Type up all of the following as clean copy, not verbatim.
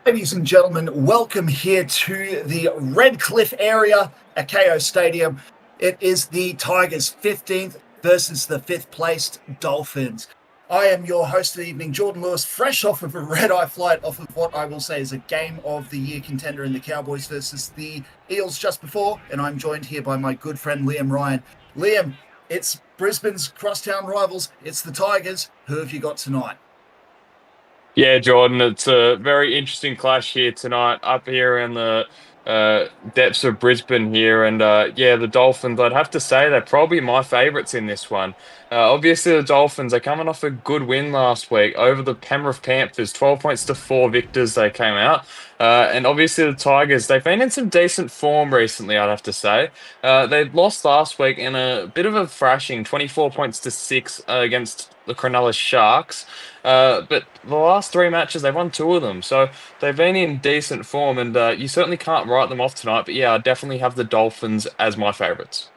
Ladies and gentlemen, welcome here to the Redcliffe area at KO Stadium. It is the Tigers 15th versus the 5th placed Dolphins. I am your host of the evening, Jordan Lewis, fresh off of a red-eye flight off of what I will say is a game of the year contender in the Cowboys versus the Eels just before, and I'm joined here by my good friend Liam Ryan. Liam, it's Brisbane's crosstown rivals, it's the Tigers. Who have you got tonight? Yeah, Jordan, it's a very interesting clash here tonight up here in the depths of Brisbane here. And yeah, the Dolphins, I'd have to say they're probably my favourites in this one. Obviously, the Dolphins are coming off a good win last week over the Penrith Panthers, 12 points to 4 victors they came out. And obviously, the Tigers, they've been in some decent form recently, I'd have to say. They lost last week in a bit of a thrashing, 24 points to 6 against the Cronulla Sharks. But the last 3 matches, they've won 2 of them. So they've been in decent form, and you certainly can't write them off tonight. But yeah, I definitely have the Dolphins as my favourites.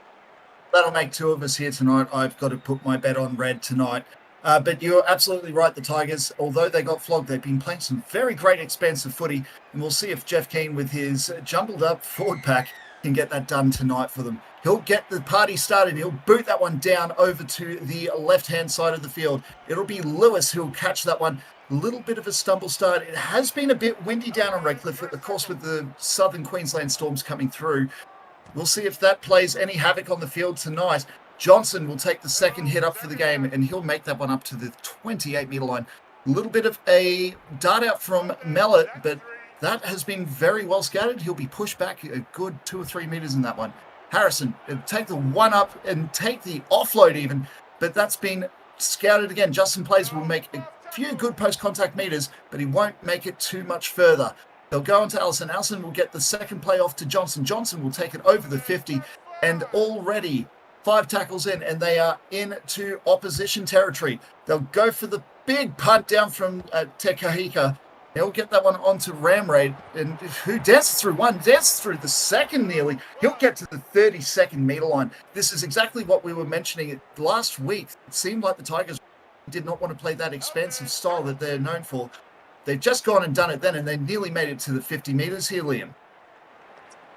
That'll make 2 of us here tonight. I've got to put my bet on red tonight. But you're absolutely right. The Tigers, although they got flogged, they've been playing some very great expansive footy. And we'll see if Jeff Keane, with his jumbled up forward pack, can get that done tonight for them. He'll get the party started. He'll boot that one down over to the left-hand side of the field. It'll be Lewis who'll catch that one. A little bit of a stumble start. It has been a bit windy down on Redcliffe, of course, with the southern Queensland storms coming through. We'll see if that plays any havoc on the field tonight. Johnson will take the second hit up for the game, and he'll make that one up to the 28-metre line. A little bit of a dart out from Mellett, but that has been very well scouted. He'll be pushed back a good 2 or 3 metres in that one. Harrison, take the one up and take the offload even, but that's been scouted again. Justin Plays will make a few good post-contact metres, but he won't make it too much further. They'll go on to Allison. Allison will get the second play off to Johnson. Johnson will take it over the 50, and already 5 tackles in, and they are into opposition territory. They'll go for the big punt down from Tekahika. He'll get that one onto Ramray, and who dances through one, dances through the second nearly. He'll get to the 32nd metre line. This is exactly what we were mentioning last week. It seemed like the Tigers did not want to play that expansive style that they're known for. They've just gone and done it then, and they nearly made it to the 50 metres here, Liam.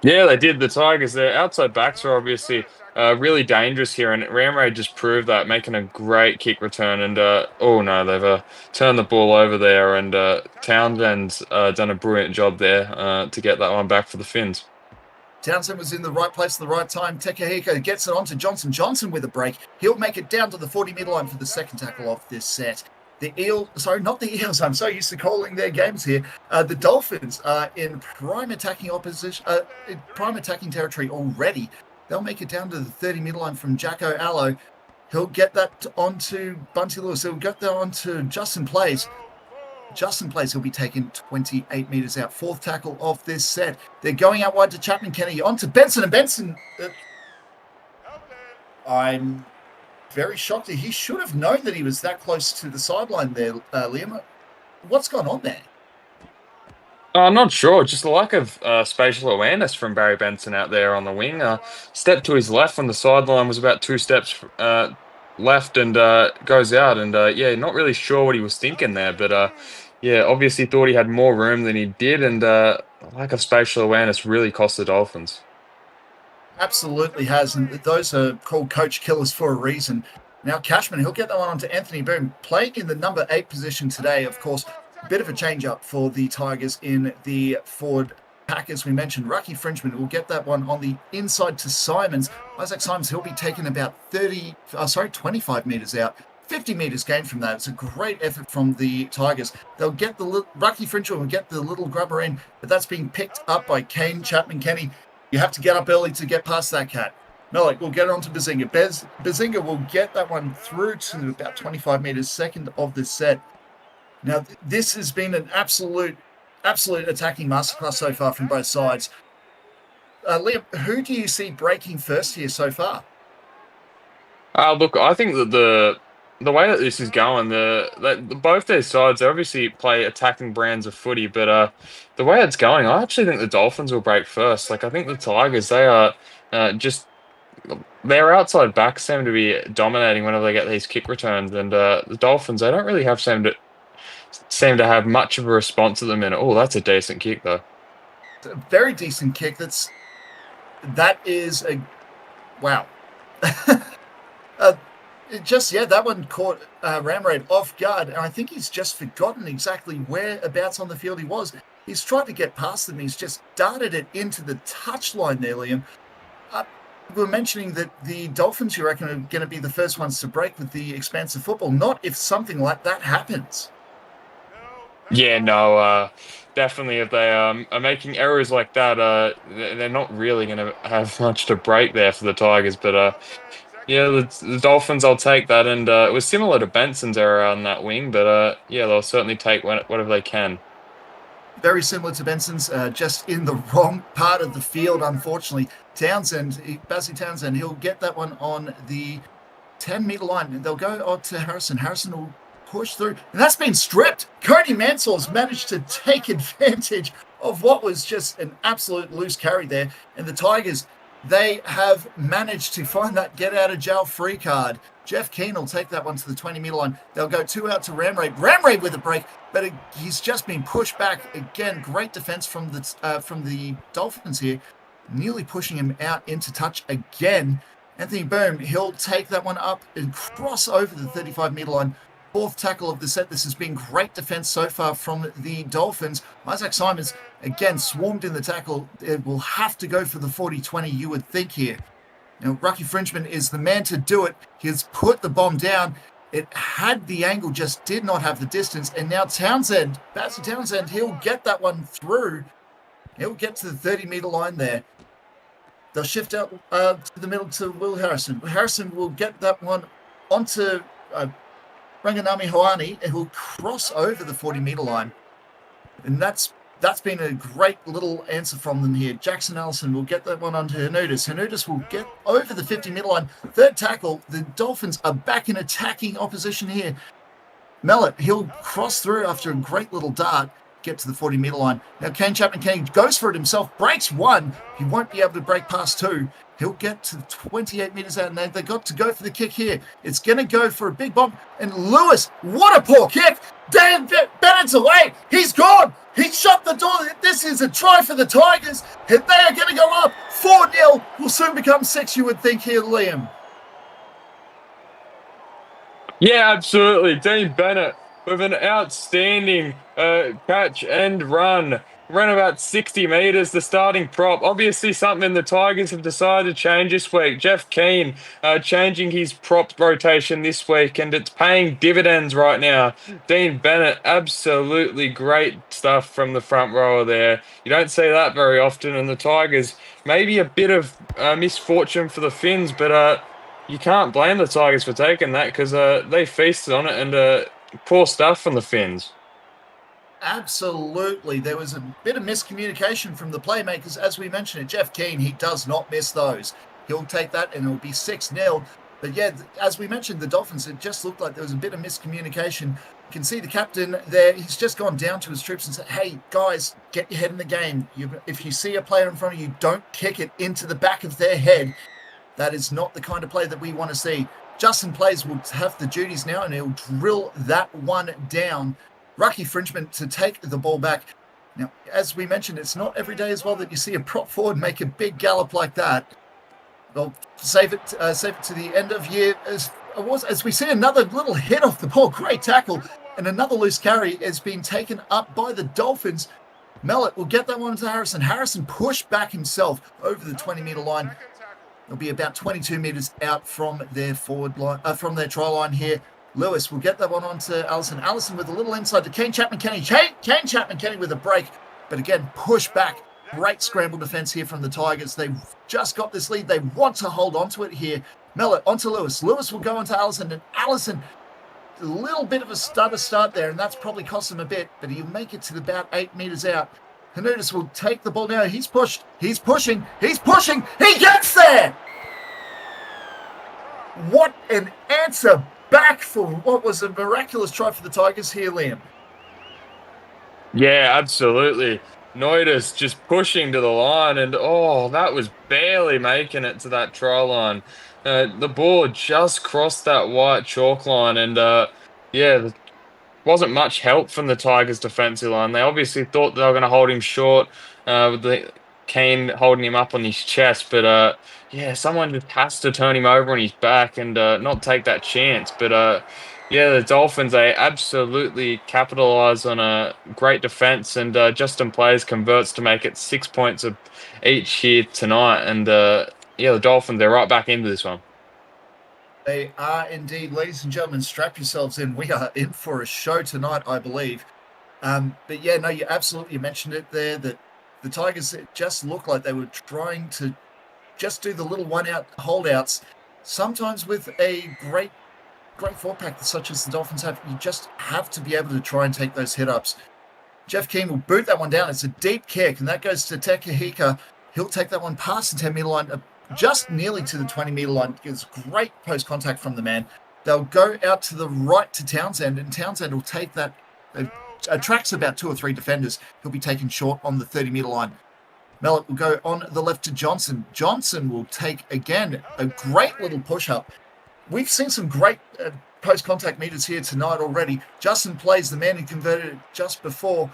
Yeah, they did. The Tigers, their outside backs are obviously really dangerous here, and Ramray just proved that, making a great kick return. And oh no, they've turned the ball over there, and Townsend's done a brilliant job there to get that one back for the Finns. Townsend was in the right place at the right time. Tekahiko gets it onto Johnson. Johnson with a break. He'll make it down to the 40-metre line for the second tackle off this set. Not the Eels, I'm so used to calling their games here. The Dolphins are in prime attacking territory already. They'll make it down to the 30-metre line from Jacko Allo. He'll get that onto Bunty Lewis. He'll get that onto Justin Plays. Justin Plays, he'll be taken 28 metres out. 4th tackle off this set. They're going out wide to Chapman Kenny. Onto Benson, and Benson... I'm very shocked. He should have known that he was that close to the sideline there, Liam. What's gone on there? I'm not sure. Just a lack of spatial awareness from Barry Benson out there on the wing. Step to his left when the sideline was about 2 steps left, and goes out. And yeah, not really sure what he was thinking there. But yeah, obviously thought he had more room than he did. And lack of spatial awareness really cost the Dolphins. Absolutely has, and those are called coach killers for a reason. Now Cashman, he'll get that one onto Anthony Boone, playing in the number 8 position today. Of course, a bit of a change-up for the Tigers in the forward pack, as we mentioned. Rucky Frinchman will get that one on the inside to Simons. Isaac Simons, he'll be taken about 25 metres out. 50 metres gained from that. It's a great effort from the Tigers. They'll get Rucky Frinchman will get the little grubber in, but that's being picked up by Kane Chapman Kenny. You have to get up early to get past that cat. Melik will get it onto Bazinga. Bazinga will get that one through to about 25 metres, second of the set. Now, this has been an absolute attacking masterclass so far from both sides. Liam, who do you see breaking first here so far? Look, I think that the way that this is going, both their sides, they obviously play attacking brands of footy, but the way it's going, I actually think the Dolphins will break first. Like, I think the Tigers, they are just their outside backs seem to be dominating whenever they get these kick returns, and the Dolphins, they don't really seem to have much of a response at the minute. Oh, that's a decent kick though. A very decent kick. That is a wow. That one caught Ramrade off guard, and I think he's just forgotten exactly whereabouts on the field he was. He's tried to get past them. He's just darted it into the touchline there, Liam. We were mentioning that the Dolphins, you reckon, are going to be the first ones to break with the expansive football. Not if something like that happens. Yeah, no, definitely. If they are making errors like that, they're not really going to have much to break there for the Tigers. But yeah, the Dolphins, I'll take that. And it was similar to Benson's error on that wing, but yeah, they'll certainly take whatever they can. Very similar to Benson's, just in the wrong part of the field, unfortunately. Bassey Townsend, he'll get that one on the 10-meter line. They'll go on to Harrison. Harrison will push through, and that's been stripped. Cody Mansour's managed to take advantage of what was just an absolute loose carry there. And the Tigers, they have managed to find that get-out-of-jail-free card. Jeff Keane will take that one to the 20-meter line. They'll go 2 out to Ramrade. Ramrade with a break, but he's just been pushed back. Again, great defense from the Dolphins here, nearly pushing him out into touch again. Anthony Boom, he'll take that one up and cross over the 35-meter line. 4th tackle of the set. This has been great defense so far from the Dolphins. Isaac Simons, again, swarmed in the tackle. It will have to go for the 40-20, you would think here. Now, Rucky Frinchman is the man to do it. He has put the bomb down. It had the angle, just did not have the distance. And now Bassey Townsend, he'll get that one through. He'll get to the 30-meter line there. They'll shift out to the middle to Will Harrison. Harrison will get that one onto Ranganami Hoani, and will cross over the 40-meter line. And that's been a great little answer from them here. Jackson Allison will get that one onto Hernudis. Hernudis will get over the 50-meter line. 3rd tackle. The Dolphins are back in attacking opposition here. Mellett, he'll cross through after a great little dart, get to the 40-meter line. Now Kane Chapman goes for it himself, breaks 1. He won't be able to break past 2. He'll get to 28 meters out, and they've got to go for the kick here. It's going to go for a big bomb. And Lewis, what a poor kick. Dan Bennett's away. He's gone. He shut the door. This is a try for the Tigers. And they are going to go up 4-0. Will soon become 6, you would think here, Liam. Yeah, absolutely. Dean Bennett with an outstanding catch and run. Ran about 60 meters, the starting prop. Obviously something the Tigers have decided to change this week. Jeff Keane changing his prop rotation this week, and it's paying dividends right now. Dean Bennett, absolutely great stuff from the front rower there. You don't see that very often, and the Tigers, maybe a bit of misfortune for the Finns, but you can't blame the Tigers for taking that because they feasted on it, and poor stuff from the Finns. Absolutely. There was a bit of miscommunication from the playmakers. As we mentioned, Jeff Keane, he does not miss those. He'll take that and it'll be 6-0. But yeah, as we mentioned, the Dolphins, it just looked like there was a bit of miscommunication. You can see the captain there. He's just gone down to his troops and said, hey, guys, get your head in the game. If you see a player in front of you, don't kick it into the back of their head. That is not the kind of play that we want to see. Justin Plays will have the duties now, and he'll drill that one down. Rucky Frinchman to take the ball back. Now, as we mentioned, it's not every day as well that you see a prop forward make a big gallop like that. They'll save it to the end of year as we see another little hit off the ball. Great tackle, and another loose carry has been taken up by the Dolphins. Mellett will get that one to Harrison. Harrison pushed back himself over the 20-meter line. They'll be about 22 meters out from their forward line, from their try line here. Lewis will get that one on to Allison. Allison with a little inside to Kane Chapman-Kenny. Kane Chapman-Kenny with a break, but again, push back. Great scramble defense here from the Tigers. They've just got this lead. They want to hold on to it here. Mellett onto Lewis. Lewis will go onto Allison, and Allison, a little bit of a stutter start there, and that's probably cost him a bit, but he'll make it to about 8 meters out. Hernudis will take the ball now. He's pushed. He's pushing. He gets there! What an answer back for what was a miraculous try for the Tigers here, Liam. Yeah, absolutely. Noidus just pushing to the line, and that was barely making it to that try line. The ball just crossed that white chalk line, and yeah, wasn't much help from the Tigers' defensive line. They obviously thought they were going to hold him short with the Kane holding him up on his chest, but yeah, someone just has to turn him over on his back and not take that chance. But yeah, the Dolphins, they absolutely capitalize on a great defense, and Justin Players converts to make it 6 points of each here tonight. And yeah, the Dolphins, they're right back into this one. They are indeed. Ladies and gentlemen, strap yourselves in. We are in for a show tonight, I believe. But yeah, no, you absolutely mentioned it there, that the Tigers just looked like they were trying to just do the little one-out holdouts. Sometimes with a great four pack such as the Dolphins have, you just have to be able to try and take those hit-ups. Jeff Keane will boot that one down. It's a deep kick, and that goes to Tekahika. He'll take that one past the 10-meter line, just nearly to the 20-meter line. It's great post-contact from the man. They'll go out to the right to Townsend, and Townsend will take that. Attracts about 2 or 3 defenders. He'll be taken short on the 30-meter line. Mellett will go on the left to Johnson. Johnson will take, again, a great little push-up. We've seen some great post-contact meters here tonight already. Justin Plays, the man who converted it just before.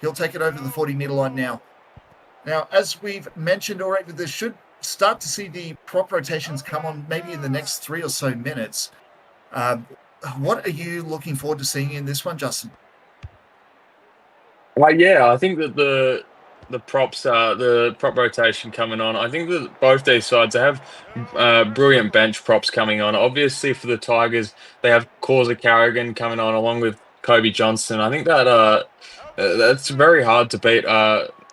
He'll take it over the 40-meter line now. Now, as we've mentioned already, this should start to see the prop rotations come on maybe in the next 3 or so minutes. What are you looking forward to seeing in this one, Justin? Yeah, I think that the prop rotation coming on. I think that both these sides, they have brilliant bench props coming on. Obviously, for the Tigers, they have Causa Carrigan coming on along with Kobe Johnston. I think that that's very hard to beat.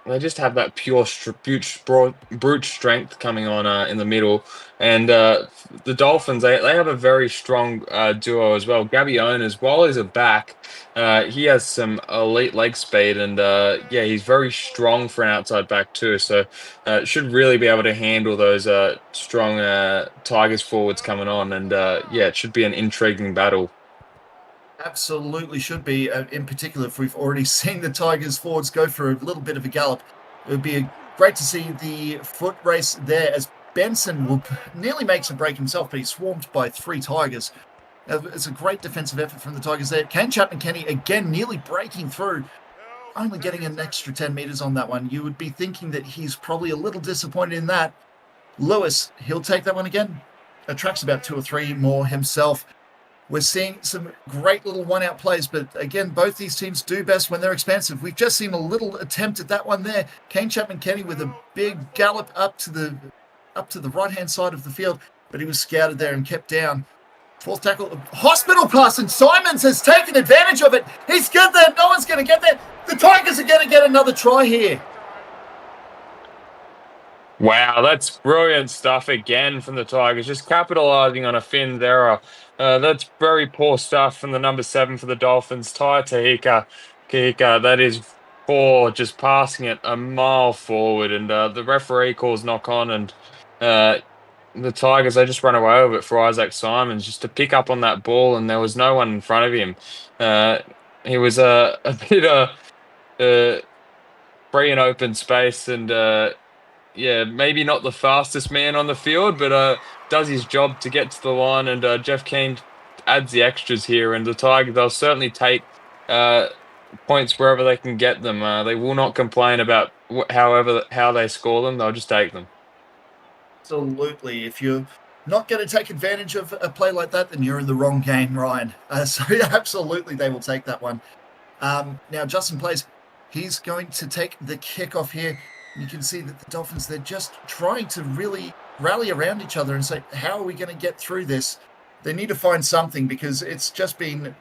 They just have that pure brute strength coming on in the middle. And the Dolphins, they have a very strong duo as well. Gabby while he's a back, he has some elite leg speed, and yeah, he's very strong for an outside back too. So should really be able to handle those strong Tigers forwards coming on. And yeah, it should be an intriguing battle. Absolutely should be. In particular, if we've already seen the Tigers forwards go for a little bit of a gallop, it would be great to see the foot race there, as Benson nearly makes a break himself, but he's swarmed by 3 Tigers. It's a great defensive effort from the Tigers there. Kane Chapman-Kenny, again, nearly breaking through, only getting an extra 10 meters on that one. You would be thinking that he's probably a little disappointed in that. Lewis, he'll take that one again. Attracts about 2 or 3 more himself. We're seeing some great little one-out plays, but again, both these teams do best when they're expansive. We've just seen a little attempt at that one there. Kane Chapman-Kenny with a big gallop up to the right-hand side of the field, but he was scouted there and kept down. 4th tackle, hospital pass, and Simons has taken advantage of it. He's good there. No one's going to get there. The Tigers are going to get another try here. Wow, that's brilliant stuff again from the Tigers, just capitalizing on a Finn's error. That's very poor stuff from the number 7 for the Dolphins, Tai Kahika. That is poor, just passing it a mile forward, and the referee calls knock on, and the Tigers, they just run away with it for Isaac Simons just to pick up on that ball, and there was no one in front of him. He was a bit free and open space, and yeah, maybe not the fastest man on the field, but does his job to get to the line. And Jeff Keane adds the extras here, and the Tigers, they'll certainly take points wherever they can get them. They will not complain about how they score them. They'll just take them. Absolutely. If you're not going to take advantage of a play like that, then you're in the wrong game, Ryan. So yeah, absolutely, they will take that one. Now, Justin Plays, he's going to take the kickoff here. You can see that the Dolphins, they're just trying to really rally around each other and say, how are we going to get through this? They need to find something, because it's just been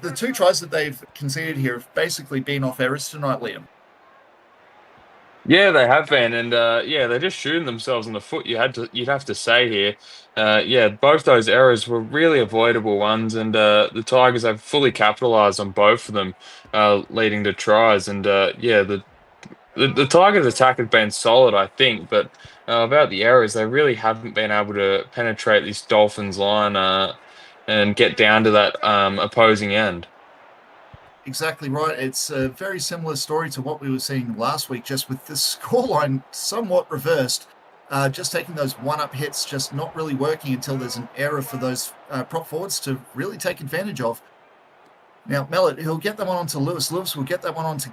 the 2 tries that they've conceded here have basically been off errors tonight, Liam. Yeah, they have been, and yeah, they're just shooting themselves in the foot. You'd have to say here, yeah, both those errors were really avoidable ones, and the Tigers have fully capitalised on both of them, leading to tries. And yeah, the Tigers' attack has been solid, I think, but about the errors, they really haven't been able to penetrate this Dolphins line and get down to that opposing end. Exactly right. It's a very similar story to what we were seeing last week, just with the scoreline somewhat reversed. Just taking those one-up hits, just not really working until there's an error for those prop forwards to really take advantage of. Now, Mellett, he'll get that one onto Lewis. Lewis will get that one onto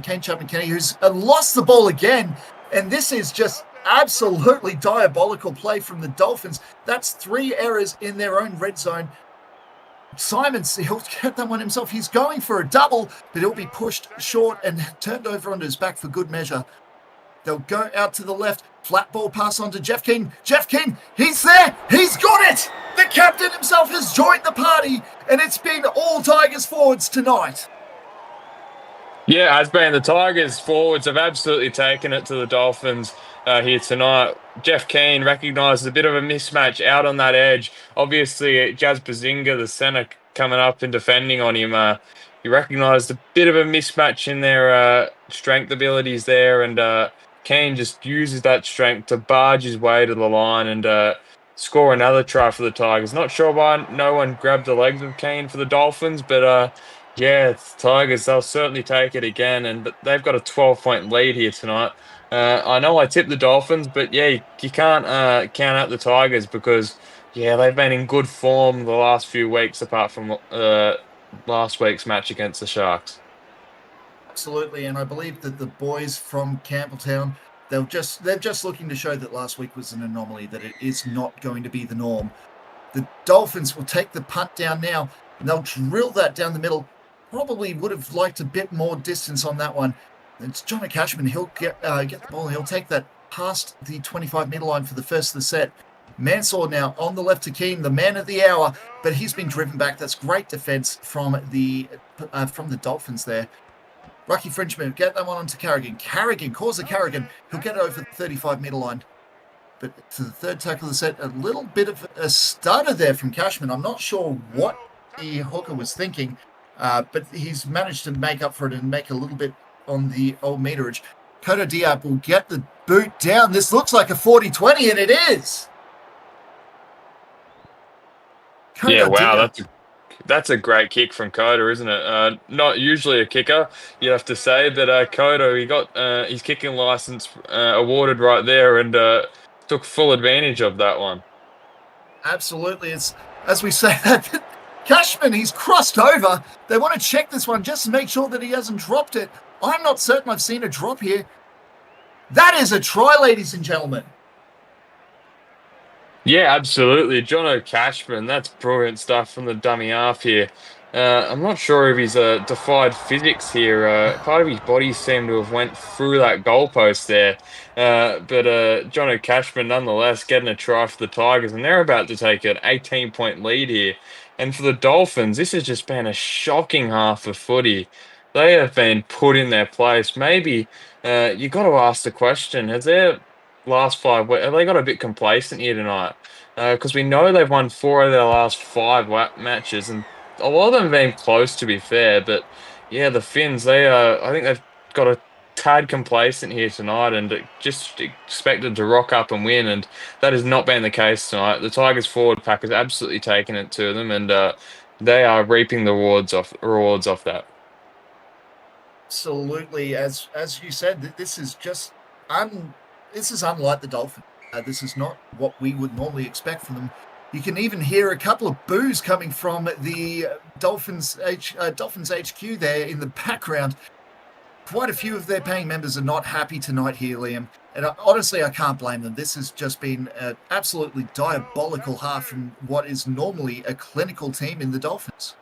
Kane Chapman-Kenny, who's lost the ball again. And this is just absolutely diabolical play from the Dolphins. That's 3 errors in their own red zone. Simons, he'll get that one himself. He's going for a double, but he'll be pushed short and turned over onto his back for good measure. They'll go out to the left. Flat ball pass on to Jeff King. Jeff King, he's there. He's got it. The captain himself has joined the party, and it's been all Tigers forwards tonight. Yeah, it has been. The Tigers forwards have absolutely taken it to the Dolphins here tonight. Jeff Keane recognised a bit of a mismatch out on that edge. Obviously, Jazz Bazinga, the centre, coming up and defending on him. He recognised a bit of a mismatch in their strength abilities there, and Keane just uses that strength to barge his way to the line and score another try for the Tigers. Not sure why no one grabbed the legs of Keane for the Dolphins, but yeah, it's the Tigers, they'll certainly take it again, and they've got a 12-point lead here tonight. I know I tipped the Dolphins, but yeah, you can't count out the Tigers because, yeah, they've been in good form the last few weeks apart from last week's match against the Sharks. Absolutely, and I believe that the boys from Campbelltown, they're just looking to show that last week was an anomaly, that it is not going to be the norm. The Dolphins will take the punt down now, and they'll drill that down the middle. Probably would have liked a bit more distance on that one. It's Johnny Cashman. He'll get the ball, and he'll take that past the 25-meter line for the first of the set. Mansour now on the left to Keane, the man of the hour, but he's been driven back. That's great defense from the Dolphins there. Rocky Frenchman, get that one onto Carrigan. Carrigan calls a Carrigan. He'll get it over the 35-meter line. But to the third tackle of the set, a little bit of a stutter there from Cashman. I'm not sure what the hooker was thinking, but he's managed to make up for it and make a little bit on the old meterage. Kodo Diab will get the boot down. This looks like a 40-20, and it is. Kodo yeah, wow, Diab. That's a great kick from Kodo, isn't it? Not usually a kicker, you have to say, but Kodo, he got his kicking license awarded right there and took full advantage of that one. Absolutely. It's, as we say that, Cashman, he's crossed over. They want to check this one just to make sure that he hasn't dropped it. I'm not certain I've seen a drop here. That is a try, ladies and gentlemen. Yeah, absolutely. Jono Cashman, that's brilliant stuff from the dummy half here. I'm not sure if he's defied physics here. Part of his body seemed to have went through that goalpost there. But Jono Cashman, nonetheless, getting a try for the Tigers, and they're about to take an 18-point lead here. And for the Dolphins, this has just been a shocking half of footy. They have been put in their place. Maybe you got to ask the question, has their last 5 weeks, have they got a bit complacent here tonight? Because we know they've won 4 of their last 5 matches, and a lot of them have been close, to be fair. But yeah, the Finns, I think they've got a tad complacent here tonight and just expected to rock up and win, and that has not been the case tonight. The Tigers forward pack has absolutely taken it to them, and they are reaping the rewards off that. Absolutely, as you said, this is just this is unlike the Dolphins. This is not what we would normally expect from them. You can even hear a couple of boos coming from the Dolphins HQ there in the background. Quite a few of their paying members are not happy tonight here, Liam. And honestly, I can't blame them. This has just been an absolutely diabolical half from what is normally a clinical team in the Dolphins.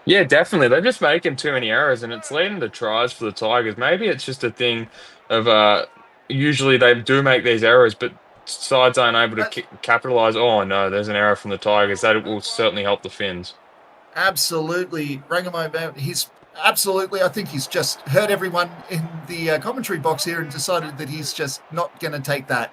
Yeah, definitely. They're just making too many errors, and it's leading to tries for the Tigers. Maybe it's just a thing of usually they do make these errors, but sides aren't able to capitalise. Oh, no, there's an error from the Tigers. That will certainly help the Finns. Absolutely. Rangamo, I think he's just heard everyone in the commentary box here and decided that he's just not going to take that.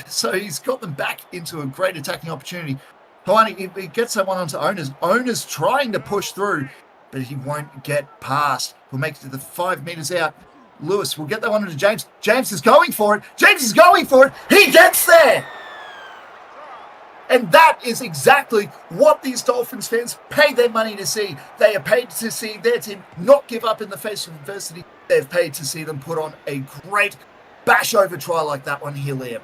So he's got them back into a great attacking opportunity. He gets that one onto Owners. Owners trying to push through, but he won't get past. He'll make it to the 5 meters out. Lewis will get that one into James. James is going for it. James is going for it. He gets there. And that is exactly what these Dolphins fans pay their money to see. They are paid to see their team not give up in the face of adversity. They've paid to see them put on a great bash-over try like that one here, Liam.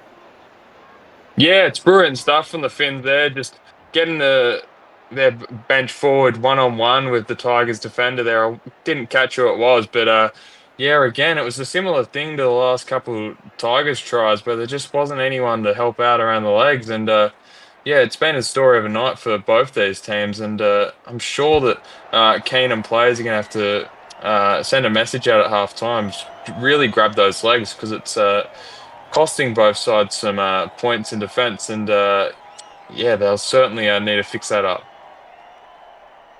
Yeah, it's brilliant stuff from the Finns there. Just getting the their bench forward one-on-one with the Tigers defender there. I didn't catch who it was, but yeah, again, it was a similar thing to the last couple of Tigers tries, but there just wasn't anyone to help out around the legs. And yeah, it's been a story of a night for both these teams, and I'm sure that Keenan players are going to have to send a message out at half time, really grab those legs because it's costing both sides some points in defence, and yeah, they'll certainly need to fix that up.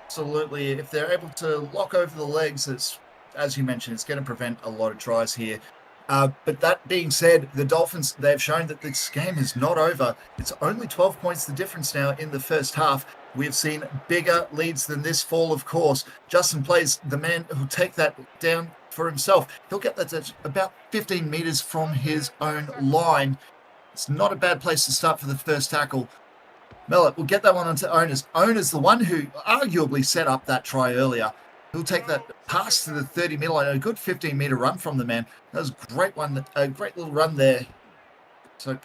Absolutely. If they're able to lock over the legs, it's, as you mentioned, it's going to prevent a lot of tries here. But that being said, the Dolphins, they've shown that this game is not over. It's only 12 points the difference now in the first half. We've seen bigger leads than this fall, of course. Justin plays the man who'll take that down for himself. He'll get that to about 15 meters from his own line. It's not a bad place to start for the first tackle. Mellett will get that one onto Owners. Owners, the one who arguably set up that try earlier. He'll take that pass to the 30-meter line. A good 15-meter run from the man. That was a great one. A great little run there. So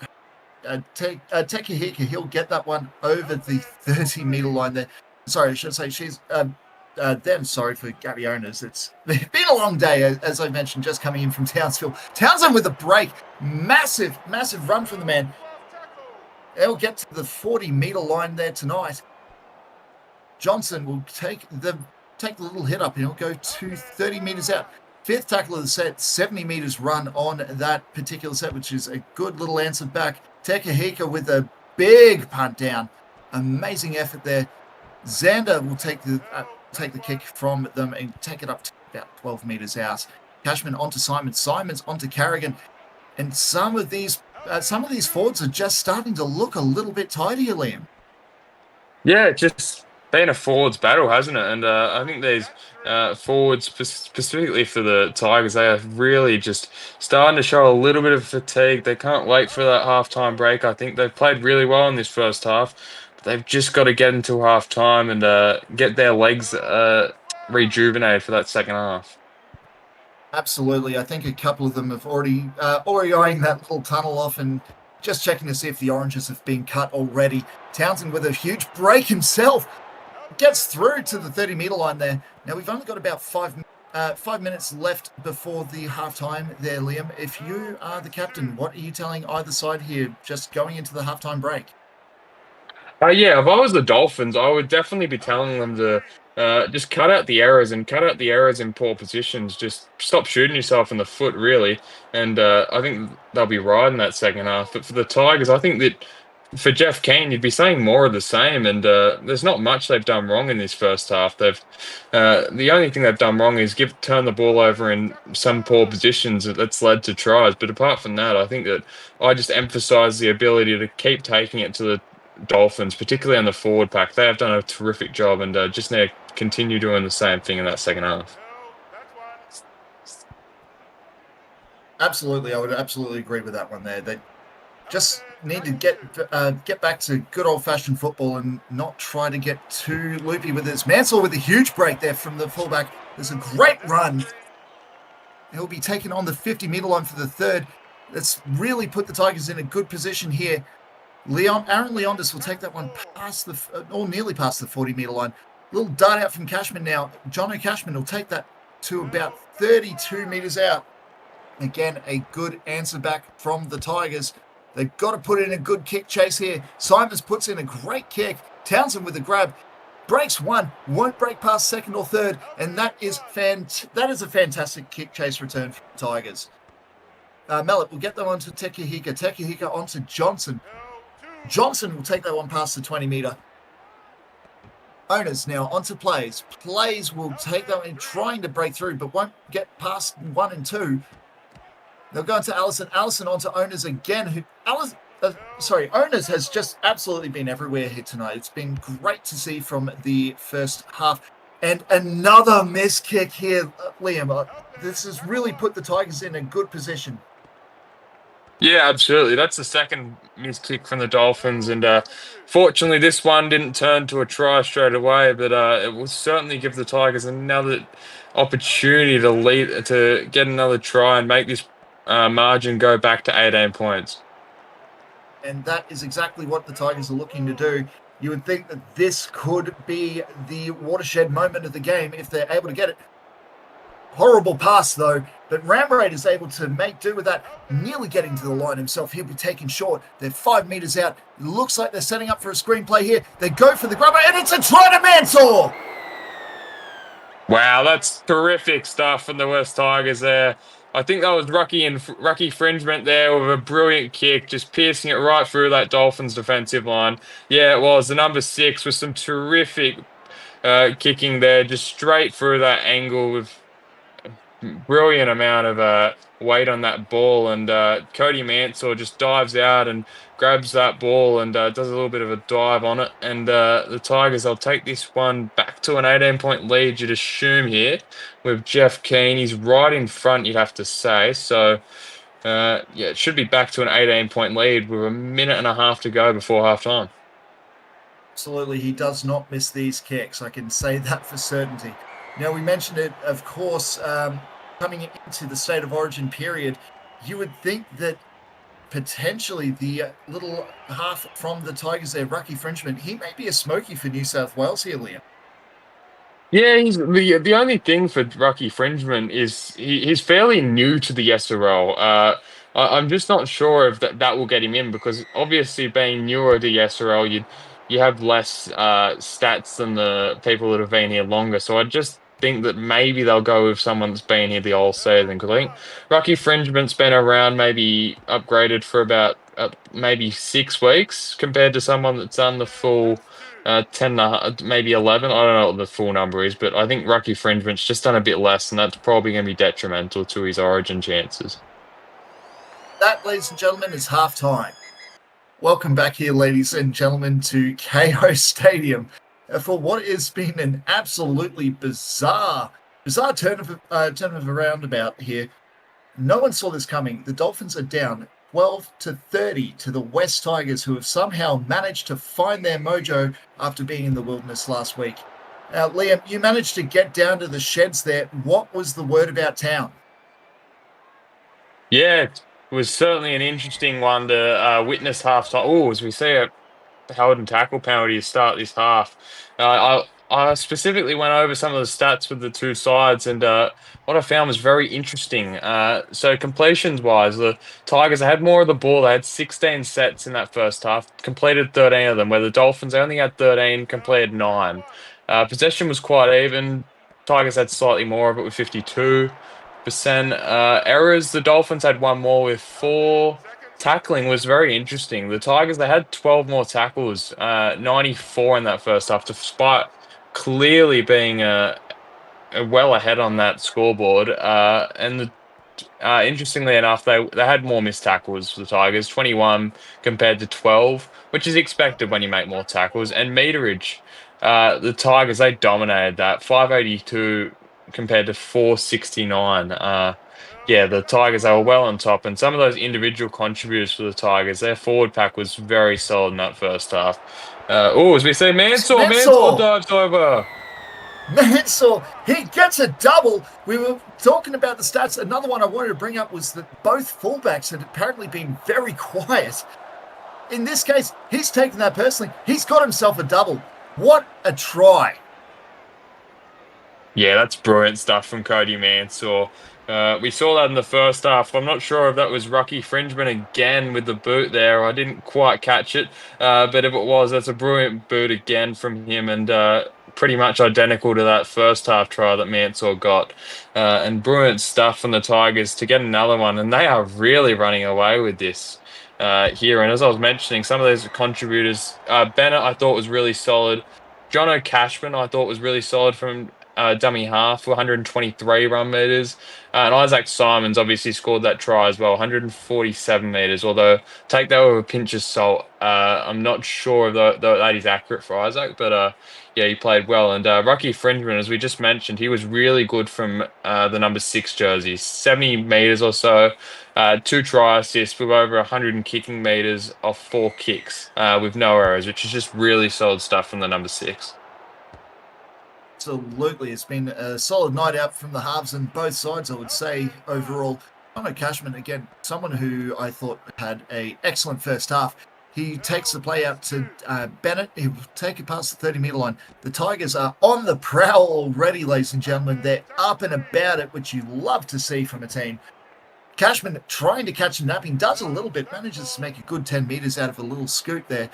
Tekahika, he'll get that one over the 30-meter line there. Sorry, I should say she's them. Sorry for Gabby Owners. It's been a long day, as I mentioned, just coming in from Townsville. Townsend with a break. Massive run from the man. They'll get to the 40-meter line there tonight. Johnson will take the little hit up and he'll go to 30 meters out. Fifth tackle of the set, 70 meters run on that particular set, which is a good little answer back. Tekahika with a big punt down. Amazing effort there. Xander will take the kick from them and take it up to about 12 meters out. Cashman onto Simon. Simon's onto Carrigan. And some of these forwards are just starting to look a little bit tidier, Liam. Yeah, just been a forwards battle, hasn't it? And I think these forwards, specifically for the Tigers, they are really just starting to show a little bit of fatigue. They can't wait for that halftime break. I think they've played really well in this first half, but they've just got to get into halftime and get their legs rejuvenated for that second half. Absolutely. I think a couple of them have already eyeing that little tunnel off and just checking to see if the oranges have been cut already. Townsend with a huge break himself gets through to the 30-meter line there. Now we've only got about 5 minutes left before the halftime there, Liam. If you are the captain, what are you telling either side here just going into the halftime break? Yeah, if I was the Dolphins, I would definitely be telling them to just cut out the errors and cut out the errors in poor positions. Just stop shooting yourself in the foot, really. And I think they'll be right in that second half. But for the Tigers, I think that for Jeff Keane, you'd be saying more of the same. And there's not much they've done wrong in this first half. The only thing they've done wrong is turn the ball over in some poor positions that's led to tries. But apart from that, I think that I just emphasise the ability to keep taking it to the Dolphins, particularly on the forward pack. They have done a terrific job and just need to continue doing the same thing in that second half. Absolutely. I would absolutely agree with that one there. They just need to get back to good old-fashioned football and not try to get too loopy with this. Mansell with a huge break there from the fullback. There's a great run. He'll be taken on the 50-meter line for the third. That's really put the Tigers in a good position here. Aaron Leondis will take that one past nearly past the 40-meter line. Little dart out from Cashman now. Jono Cashman will take that to about 32 meters out. Again, a good answer back from the Tigers. They've got to put in a good kick chase here. Simons puts in a great kick. Townsend with the grab. Breaks one, won't break past second or third, and that is a fantastic kick chase return for the Tigers. Mellett will get that one to Tekahika. Tekahika onto Johnson. Johnson will take that one past the 20-meter. Owners now onto Plays. Plays will take that one trying to break through, but won't get past 1 and 2. They'll go into Allison. Allison onto Owners again. Owners has just absolutely been everywhere here tonight. It's been great to see from the first half. And another miss kick here, Liam. This has really put the Tigers in a good position. Yeah, absolutely. That's the second missed kick from the Dolphins, and fortunately, this one didn't turn to a try straight away. But it will certainly give the Tigers another opportunity to get another try and make this margin go back to 18 points. And that is exactly what the Tigers are looking to do. You would think that this could be the watershed moment of the game if they're able to get it. Horrible pass, though, but Ramrate is able to make do with that, nearly getting to the line himself. He'll be taken short. They're 5 meters out. It looks like they're setting up for a screenplay here. They go for the grubber, and it's a try to Mansour! Wow, that's terrific stuff from the West Tigers there. I think that was rucky infringement there with a brilliant kick, just piercing it right through that Dolphins defensive line. Yeah, it was. The number 6 with some terrific kicking there, just straight through that angle with brilliant amount of weight on that ball. And Cody Mansour just dives out and grabs that ball and does a little bit of a dive on it. And the Tigers, they'll take this one back to an 18-point lead, you'd assume here, with Jeff Keane. He's right in front, you'd have to say. So, yeah, it should be back to an 18-point lead with a minute and a half to go before halftime. Absolutely, he does not miss these kicks. I can say that for certainty. Now, we mentioned it, of course, coming into the State of Origin period, you would think that potentially the little half from the Tigers there, Rucky Frenchman, he may be a smoky for New South Wales here, Liam. Yeah, he's the only thing for Rucky Fringeman is he's fairly new to the SRL. I'm just not sure if that will get him in because obviously being newer to the SRL, you have less stats than the people that have been here longer. So I just think that maybe they'll go with someone that's been here the whole season because I think Rucky Fringeman's been around, maybe upgraded for about maybe 6 weeks compared to someone that's done the full. 10, maybe 11. I don't know what the full number is, but I think Rucky Fringement's just done a bit less, and that's probably going to be detrimental to his origin chances. That, ladies and gentlemen, is halftime. Welcome back here, ladies and gentlemen, to KO Stadium for what has been an absolutely bizarre turn of a roundabout here. No one saw this coming. The Dolphins are down 12-30 to the West Tigers, who have somehow managed to find their mojo after being in the wilderness last week. Now, Liam, you managed to get down to the sheds there. What was the word about town? Yeah, it was certainly an interesting one to witness halftime. Oh, as we see a held and tackle penalty to start this half. I specifically went over some of the stats with the two sides, and what I found was very interesting. So completions wise, the Tigers had more of the ball. They had 16 sets in that first half, completed 13 of them, where the Dolphins only had 13, completed 9. Possession was quite even. Tigers had slightly more of it with 52%. Errors, the Dolphins had one more with 4. Tackling was very interesting. The Tigers, they had 12 more tackles, 94 in that first half, despite clearly being well ahead on that scoreboard. Interestingly enough, they had more missed tackles for the Tigers, 21 compared to 12, which is expected when you make more tackles. And meterage, the Tigers, they dominated that, 582 compared to 469. Yeah, the Tigers, they were well on top, and some of those individual contributors for the Tigers, their forward pack was very solid in that first half. As we see, Mansour dives over. Mansour, he gets a double. We were talking about the stats. Another one I wanted to bring up was that both fullbacks had apparently been very quiet. In this case, he's taken that personally. He's got himself a double. What a try. Yeah, that's brilliant stuff from Cody Mansour. We saw that in the first half. I'm not sure if that was Rucky Fringeman again with the boot there. I didn't quite catch it. But if it was, that's a brilliant boot again from him and pretty much identical to that first half try that Mansour got. And brilliant stuff from the Tigers to get another one. And they are really running away with this here. And as I was mentioning, some of those contributors, Bennett I thought was really solid. Jono Cashman I thought was really solid from dummy half, 123 run meters. And Isaac Simons obviously scored that try as well, 147 meters. Although, take that with a pinch of salt. I'm not sure if that is accurate for Isaac, but yeah, he played well. And Rucky Fringeman, as we just mentioned, he was really good from the number 6 jersey, 70 meters or so, 2 try assists with over 100 kicking meters off 4 kicks with no errors, which is just really solid stuff from the number 6. Absolutely. It's been a solid night out from the halves on both sides, I would say, overall. Jono Cashman, again, someone who I thought had an excellent first half. He takes the play out to Bennett. He'll take it past the 30-metre line. The Tigers are on the prowl already, ladies and gentlemen. They're up and about it, which you love to see from a team. Cashman trying to catch him napping, does a little bit, manages to make a good 10 metres out of a little scoot there.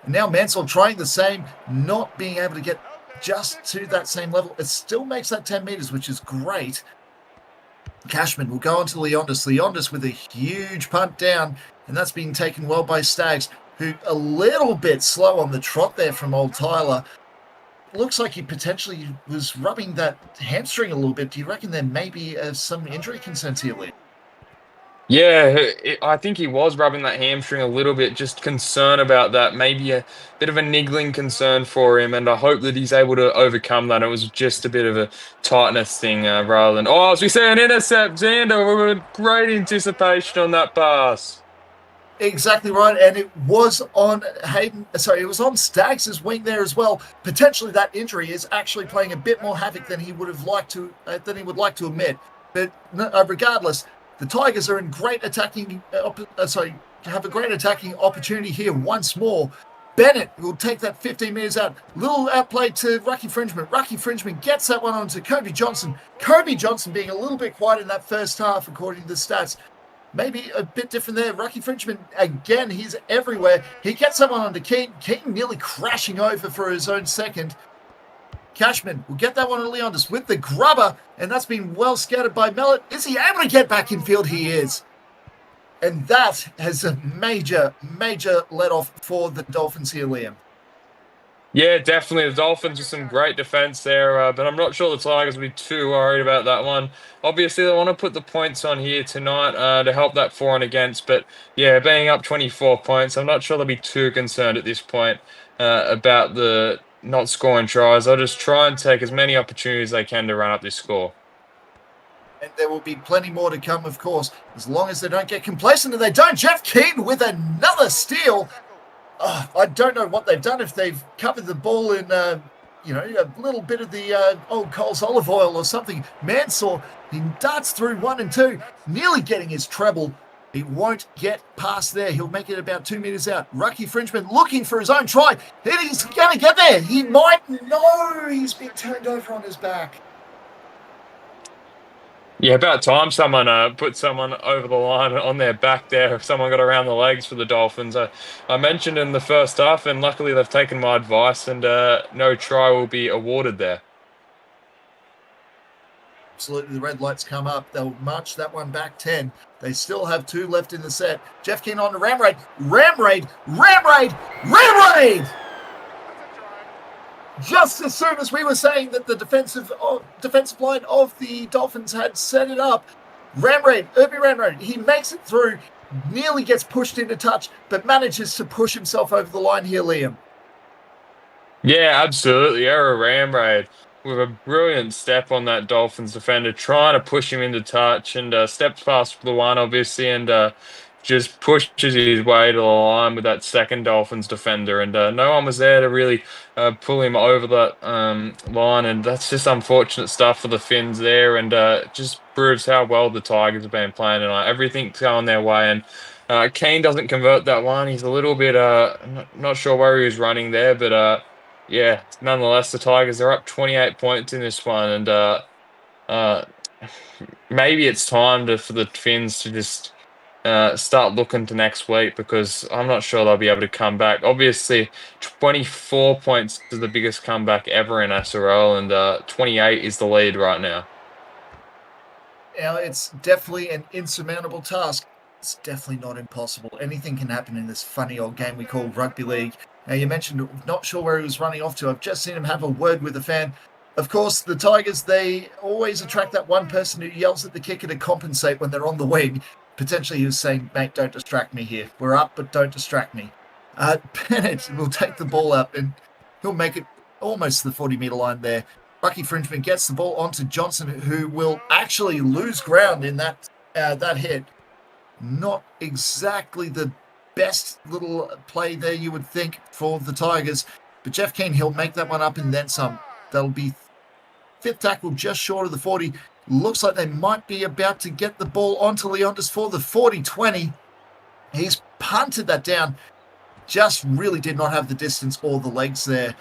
And now Mansell trying the same, not being able to get just to that same level. It still makes that 10 metres, which is great. Cashman will go on to Leondis. Leondis with a huge punt down, and that's being taken well by Staggs, who a little bit slow on the trot there from old Tyler. Looks like he potentially was rubbing that hamstring a little bit. Do you reckon there may be some injury concerns here, Lee? Yeah, I think he was rubbing that hamstring a little bit, just concern about that, maybe a bit of a niggling concern for him, and I hope that he's able to overcome that. It was just a bit of a tightness thing rather than, as we say, an intercept, Xander, with great anticipation on that pass. Exactly right, and it was on it was on Staggs' wing there as well. Potentially that injury is actually playing a bit more havoc than he would like to admit. But regardless, the Tigers are in great attacking. Have a great attacking opportunity here once more. Bennett will take that 15 metres out. Little outplay to Rucky Fringeman. Rucky Fringeman gets that one onto Kobe Johnson. Kobe Johnson being a little bit quiet in that first half, according to the stats. Maybe a bit different there. Rucky Fringeman, again, he's everywhere. He gets someone onto Keaton. Keaton nearly crashing over for his own second. Cashman will get that one to Leondis with the grubber, and that's been well scouted by Mellett. Is he able to get back in field? He is. And that has a major, major let-off for the Dolphins here, Liam. Yeah, definitely. The Dolphins with some great defense there, but I'm not sure the Tigers will be too worried about that one. Obviously, they want to put the points on here tonight to help that for and against, but yeah, being up 24 points, I'm not sure they'll be too concerned at this point about the not scoring tries. They'll just try and take as many opportunities as they can to run up this score. And there will be plenty more to come, of course, as long as they don't get complacent, and they don't. Jeff Keaton with another steal. I don't know what they've done, if they've covered the ball in, a little bit of the old Coles olive oil or something. Mansell, he darts through 1 and 2, nearly getting his treble. He won't get past there. He'll make it about 2 metres out. Rucky Fringeman looking for his own try. And he's going to get there. He might. No, he's been turned over on his back. Yeah, about time someone put someone over the line on their back there. If someone got around the legs for the Dolphins. I mentioned in the first half, and luckily they've taken my advice, and no try will be awarded there. Absolutely, the red lights come up. They'll march that one back 10. They still have 2 left in the set. Jeff Keane on to Ramraid. Ramraid! Just as soon as we were saying that the defensive line of the Dolphins had set it up, Irby Ramraid, he makes it through, nearly gets pushed into touch, but manages to push himself over the line here, Liam. Yeah, absolutely. Ramraid with a brilliant step on that Dolphins defender, trying to push him into touch, and steps past the one, obviously, and just pushes his way to the line with that second Dolphins defender, and no one was there to really pull him over that line, and that's just unfortunate stuff for the Finns there, and just proves how well the Tigers have been playing tonight. Everything's going their way, and Keane doesn't convert that line. He's a little bit not sure where he was running there, but yeah, nonetheless, the Tigers are up 28 points in this one, and maybe it's time for the Finns to just start looking to next week, because I'm not sure they'll be able to come back. Obviously, 24 points is the biggest comeback ever in SRL, and 28 is the lead right now. Now, it's definitely an insurmountable task. It's definitely not impossible. Anything can happen in this funny old game we call rugby league. Now, you mentioned not sure where he was running off to. I've just seen him have a word with a fan. Of course, the Tigers, they always attract that one person who yells at the kicker to compensate when they're on the wing. Potentially he was saying, mate, don't distract me here. We're up, but don't distract me. Bennett will take the ball up, and he'll make it almost to the 40-metre line there. Rucky Fringeman gets the ball onto Johnson, who will actually lose ground in that hit. Not exactly the best little play there, you would think, for the Tigers. But Jeff Keane, he'll make that one up and then some. That'll be 5th tackle just short of the 40. Looks like they might be about to get the ball onto Leondis for the 40-20. He's punted that down. just really did not have the distance or the legs there.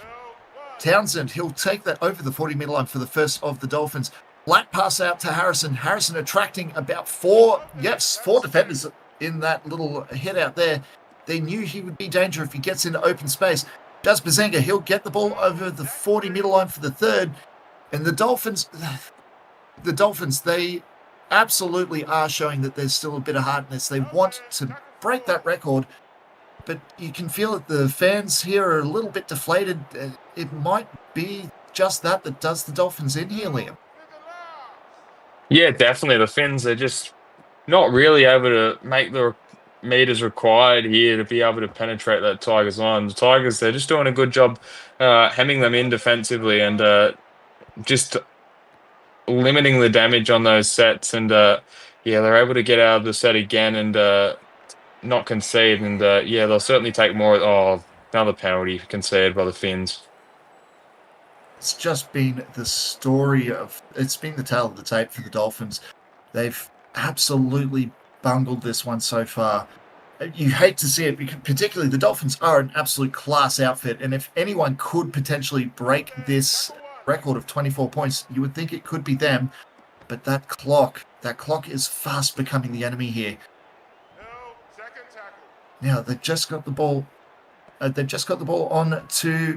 Townsend, he'll take that over the 40-meter line for the first of the Dolphins. Black pass out to Harrison. Harrison attracting about four defenders in that little hit out there. They knew he would be danger if he gets into open space. Does Bazenga, he'll get the ball over the 40-meter line for the third. And the Dolphins, they absolutely are showing that there's still a bit of heart in this. They want to break that record, but you can feel that the fans here are a little bit deflated. It might be just that does the Dolphins in here, Liam. Yeah, definitely. The Finns are just not really able to make the meters required here to be able to penetrate that Tigers line. The Tigers, they're just doing a good job hemming them in defensively and just limiting the damage on those sets. And yeah, they're able to get out of the set again and not concede. And yeah, they'll certainly take more. Oh, another penalty conceded by the Finns. It's just been the story of, it's been the tale of the tape for the Dolphins. They've absolutely bungled this one so far. You hate to see it, because particularly the Dolphins are an absolute class outfit. And if anyone could potentially break this record of 24 points, you would think it could be them. But that clock is fast becoming the enemy here. Now they've just got the ball. On to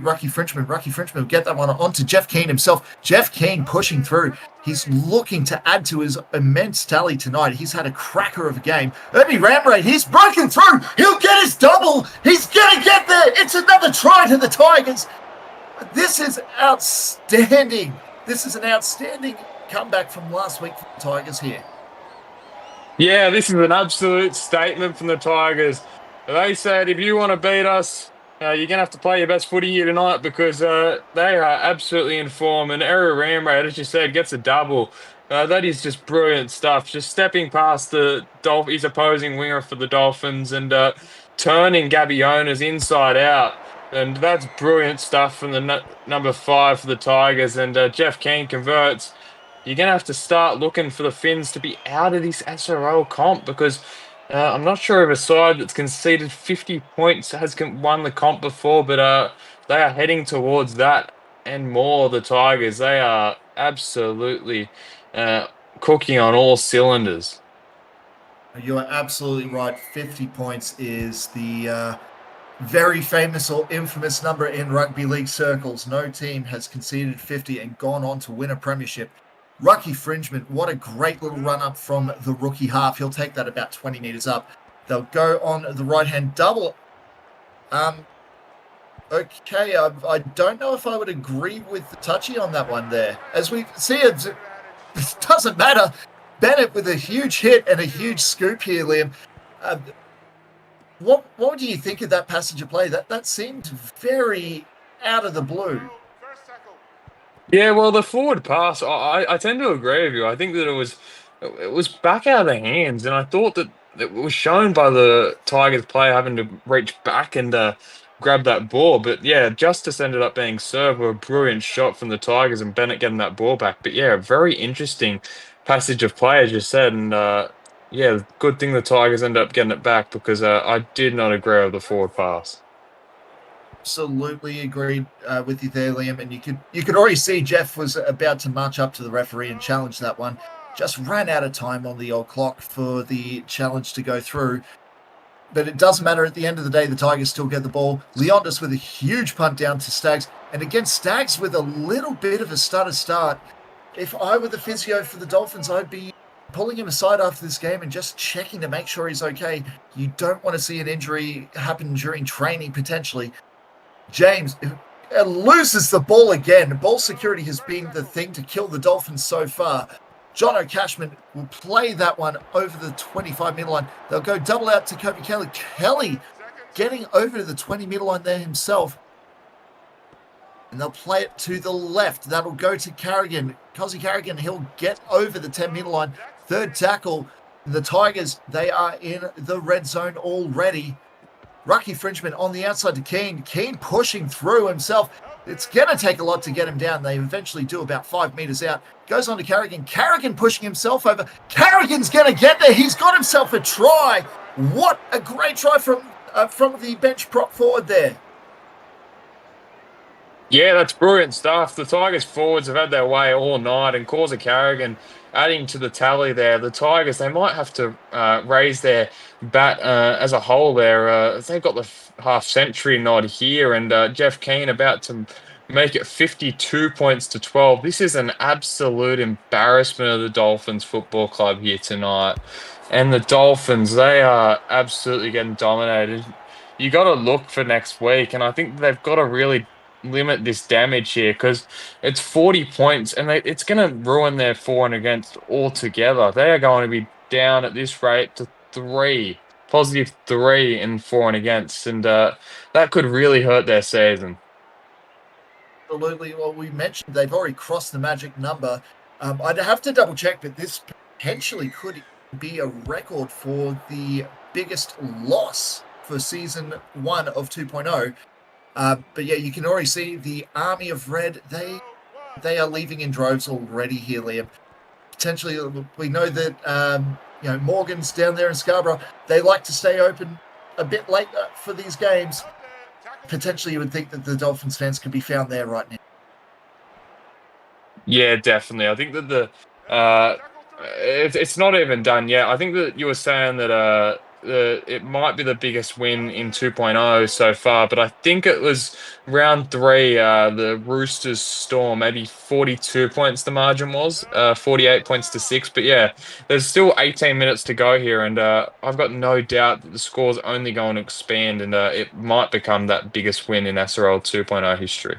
Rucky Frenchman. Rucky Frenchman will get that one on to Jeff Keane himself. Jeff Keane pushing through. He's looking to add to his immense tally tonight. He's had a cracker of a game. Ernie Ramray, he's broken through. He'll get his double. He's going to get there. It's another try to the Tigers. This is outstanding. This is an outstanding comeback from last week for the Tigers here. Yeah, this is an absolute statement from the Tigers. They said, if you want to beat us, you're going to have to play your best footy here tonight, because they are absolutely in form. And Eri Ramray, as you said, gets a double. That is just brilliant stuff. Just stepping past his opposing winger for the Dolphins and turning Gabiona's inside out. And that's brilliant stuff from the number 5 for the Tigers. And Jeff Keane converts. You're going to have to start looking for the Finns to be out of this SRL comp, because I'm not sure of a side that's conceded 50 points has won the comp before, but they are heading towards that and more. The Tigers, they are absolutely cooking on all cylinders. You are absolutely right. 50 points is the very famous or infamous number in rugby league circles. No team has conceded 50 and gone on to win a premiership. Rucky Fringeman, what a great little run up from the rookie half. He'll take that about 20 metres up. They'll go on the right-hand double. Okay, I don't know if I would agree with the touchy on that one there. As we see, it doesn't matter. Bennett with a huge hit and a huge scoop here, Liam. What do you think of that passage of play? That seemed very out of the blue. Yeah, well, the forward pass, I tend to agree with you. I think that it was back out of their hands, and I thought that it was shown by the Tigers player having to reach back and grab that ball. But yeah, Justice ended up being served with a brilliant shot from the Tigers and Bennett getting that ball back. But yeah, very interesting passage of play, as you said. And yeah, good thing the Tigers ended up getting it back, because I did not agree with the forward pass. Absolutely agreed with you there, Liam. And you could already see Jeff was about to march up to the referee and challenge that one. Just ran out of time on the old clock for the challenge to go through. But it doesn't matter. At the end of the day, the Tigers still get the ball. Leondis with a huge punt down to Staggs. And again, Staggs with a little bit of a stutter start. If I were the physio for the Dolphins, I'd be pulling him aside after this game and just checking to make sure he's okay. You don't want to see an injury happen during training, potentially. James loses the ball again. Ball security has been the thing to kill the Dolphins so far. John O'Cashman will play that one over the 25-meter line. They'll go double out to Kobe Kelly. Kelly getting over to the 20-meter line there himself. And they'll play it to the left. That'll go to Carrigan. Cozzy Carrigan, he'll get over the 10-meter line. Third tackle. The Tigers, they are in the red zone already. Rucky Frenchman on the outside to Keane. Keane pushing through himself. It's going to take a lot to get him down. They eventually do about 5 meters out. Goes on to Carrigan. Carrigan pushing himself over. Carrigan's going to get there. He's got himself a try. What a great try from from the bench prop forward there. Yeah, that's brilliant stuff. The Tigers forwards have had their way all night, and Causa Carrigan adding to the tally there. The Tigers, they might have to raise their bat as a whole there. They've got the half-century nod here, and Jeff Keane about to make it 52 points to 12. This is an absolute embarrassment of the Dolphins Football Club here tonight. And the Dolphins, they are absolutely getting dominated. You got to look for next week, and I think they've got to really limit this damage here because it's 40 points and it's going to ruin their for and against altogether. They are going to be down at this rate to +3 in for and against, and that could really hurt their season. Absolutely. Well, we mentioned they've already crossed the magic number. I'd have to double check, but this potentially could be a record for the biggest loss for season 1 of 2.0. But yeah, you can already see the army of red. They are leaving in droves already here, Liam. Potentially, we know that Morgan's down there in Scarborough. They like to stay open a bit late for these games. Potentially, you would think that the Dolphins fans could be found there right now. Yeah, definitely. I think that it's not even done yet. I think that you were saying that it might be the biggest win in 2.0 so far, but I think it was round 3, the Roosters Storm, maybe 42 points the margin was, 48 points to 6. But yeah, there's still 18 minutes to go here, and I've got no doubt that the score's only going to expand, and it might become that biggest win in SRL 2.0 history.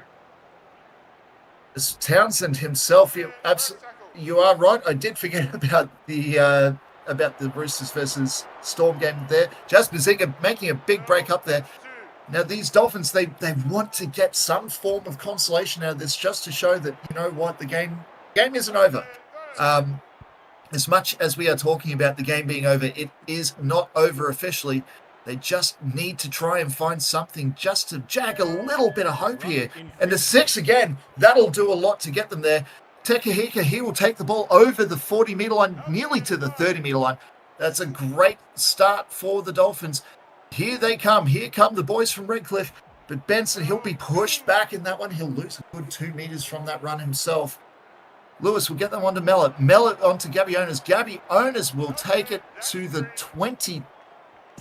As Townsend himself, you are right. I did forget about the Roosters versus Storm game there. Jasper Zinger making a big break up there. Now, these Dolphins, they want to get some form of consolation out of this just to show that, you know what, the game isn't over. As much as we are talking about the game being over, it is not over officially. They just need to try and find something just to jag a little bit of hope here. And the 6 again, that'll do a lot to get them there. Tekahika, he will take the ball over the 40-meter line, nearly to the 30-meter line. That's a great start for the Dolphins. Here they come. Here come the boys from Redcliffe. But Benson, he'll be pushed back in that one. He'll lose a good 2 meters from that run himself. Lewis will get them onto Mellett. Mellett onto Gabby Owners. Gabby Owners will take it to the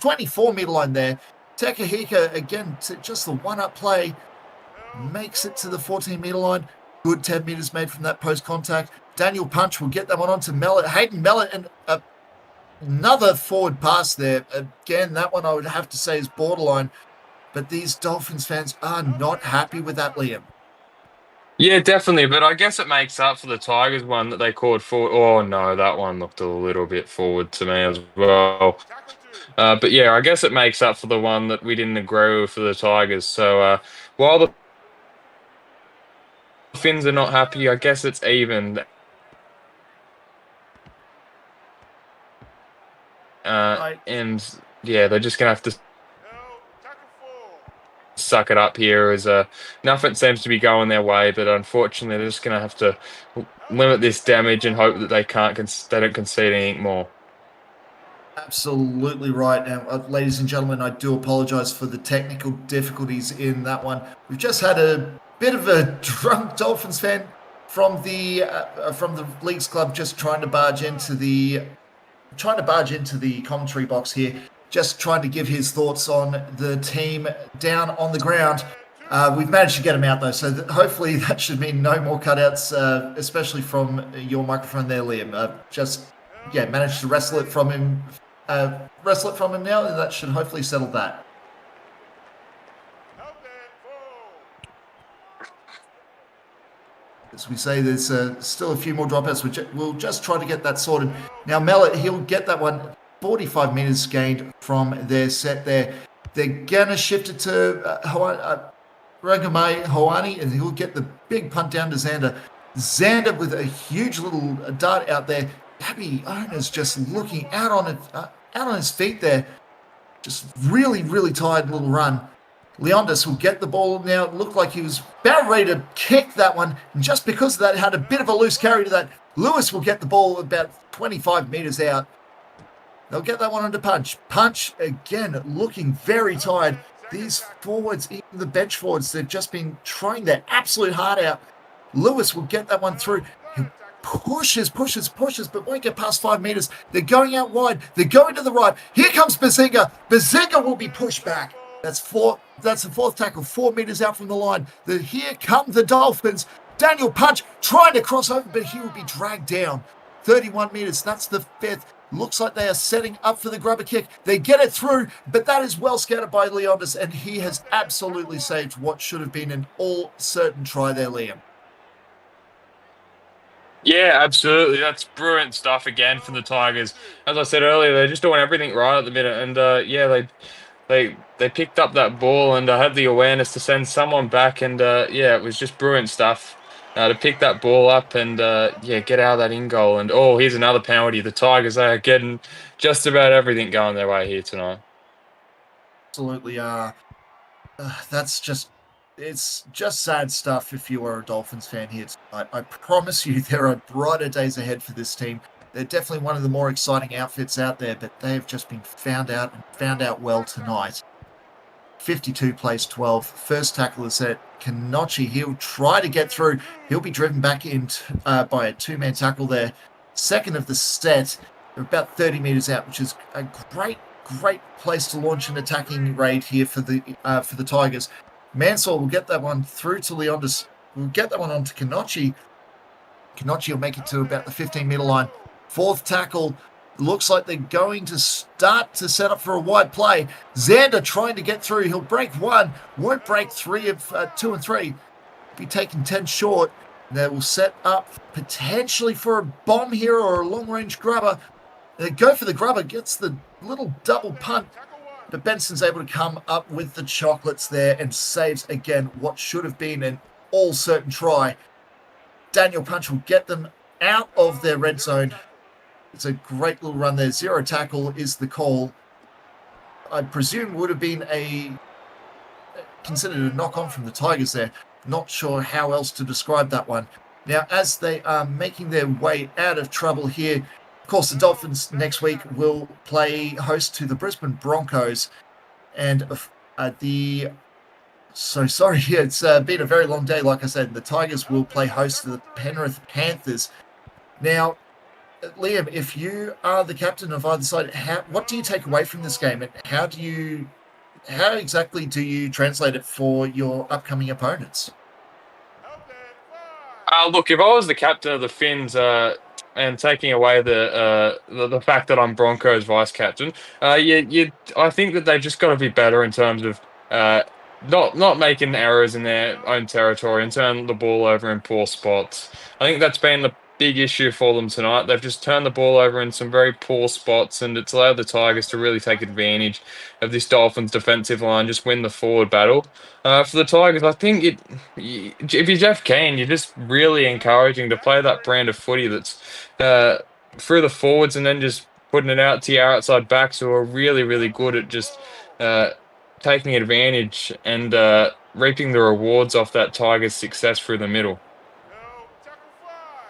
24-meter line there. Tekahika, again, just the one-up play, makes it to the 14-meter line. Good 10 meters made from that post contact. Daniel Punch will get that one onto Mellett. Hayden Mellett, and another forward pass there. Again, that one I would have to say is borderline. But these Dolphins fans are not happy with that, Liam. Yeah, definitely. But I guess it makes up for the Tigers one that they called forward. Oh, no, that one looked a little bit forward to me as well. But yeah, I guess it makes up for the one that we didn't agree with for the Tigers. So while the Finns are not happy, I guess it's even. And yeah, they're just going to have to suck it up here as nothing seems to be going their way, but unfortunately they're just going to have to limit this damage and hope that they don't concede anything more. Absolutely right. Now, ladies and gentlemen, I do apologize for the technical difficulties in that one. We've just had a bit of a drunk Dolphins fan from the Leagues Club just trying to barge into the commentary box here, just trying to give his thoughts on the team down on the ground. We've managed to get him out though, so hopefully that should mean no more cutouts, especially from your microphone there, Liam. Managed to wrestle it from him now, and that should hopefully settle that. As we say, there's still a few more dropouts. We'll just try to get that sorted. Now, Mellett, he'll get that one. 45 meters gained from their set there. They're going to shift it to Rangame Hoani, and he'll get the big punt down to Xander. Xander with a huge little dart out there. Gabby Owners just looking out on his feet there. Just really, really tired little run. Leondis will get the ball now. It looked like he was about ready to kick that one. And just because of that, had a bit of a loose carry to that. Lewis will get the ball about 25 meters out. They'll get that one under Punch. Punch, again, looking very tired. These forwards, even the bench forwards, they've just been trying their absolute heart out. Lewis will get that one through. He pushes, but won't get past 5 meters. They're going out wide. They're going to the right. Here comes Bazinga. Bazinga will be pushed back. That's the fourth tackle, 4 meters out from the line. Here come the Dolphins. Daniel Punch trying to cross over, but he will be dragged down. 31 meters. That's the fifth. Looks like they are setting up for the grubber kick. They get it through, but that is well scattered by Leondis, and he has absolutely saved what should have been an all-certain try there, Liam. Yeah, absolutely. That's brilliant stuff again from the Tigers. As I said earlier, they're just doing everything right at the minute, and they picked up that ball and had the awareness to send someone back, and it was just brilliant stuff to pick that ball up and get out of that in goal. And here's another penalty. The Tigers are getting just about everything going their way here tonight. Absolutely. It's just sad stuff if you are a Dolphins fan here. I promise you there are brighter days ahead for this team. They're definitely one of the more exciting outfits out there, but they have just been found out well tonight. 52 plays 12. First tackle is at Kanochi. He'll try to get through. He'll be driven back in by a two-man tackle there. Second of the set. They're about 30 meters out, which is a great place to launch an attacking raid here for the Tigers. Mansell will get that one through to Leondis. We'll get that one onto Kanochi. Kanochi will make it to about the 15-meter line. Fourth tackle. Looks like they're going to start to set up for a wide play. Xander trying to get through. He'll break one. Won't break three of 2 and 3. Be taking 10 short. They will set up potentially for a bomb here or a long-range grubber. They go for the grubber. Gets the little double punt. But Benson's able to come up with the chocolates there and saves, again, what should have been an all-certain try. Daniel Punch will get them out of their red zone. It's a great little run there. 0 tackle is the call. I presume would have been considered a knock-on from the Tigers there. Not sure how else to describe that one. Now, as they are making their way out of trouble here, of course, the Dolphins next week will play host to the Brisbane Broncos. And it's been a very long day, like I said. The Tigers will play host to the Penrith Panthers. Now, Liam, if you are the captain of either side, what do you take away from this game? And how exactly do you translate it for your upcoming opponents? Look, if I was the captain of the Finns, and taking away the fact that I'm Broncos vice captain, I think that they've just got to be better in terms of not making errors in their own territory and turn the ball over in poor spots. I think that's been the big issue for them tonight. They've just turned the ball over in some very poor spots, and it's allowed the Tigers to really take advantage of this Dolphins defensive line, just win the forward battle. For the Tigers, I think if you're Jeff Keane, you're just really encouraging to play that brand of footy that's through the forwards and then just putting it out to your outside backs who are really, really good at just taking advantage and reaping the rewards off that Tigers' success through the middle.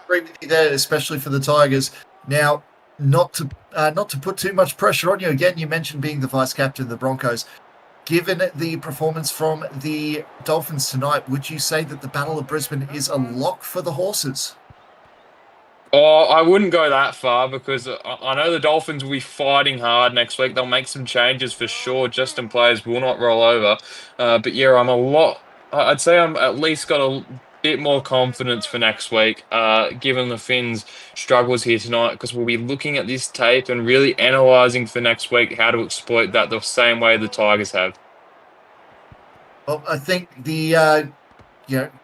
Agree with you there, especially for the Tigers. Now, not to put too much pressure on you. Again, you mentioned being the vice captain of the Broncos. Given the performance from the Dolphins tonight, would you say that the Battle of Brisbane is a lock for the Horses? Oh, I wouldn't go that far because I know the Dolphins will be fighting hard next week. They'll make some changes for sure. Justin players will not roll over. But yeah, I'd say I'm at least got a bit more confidence for next week, given the Finns' struggles here tonight, because we'll be looking at this tape and really analysing for next week how to exploit that the same way the Tigers have. Well, I think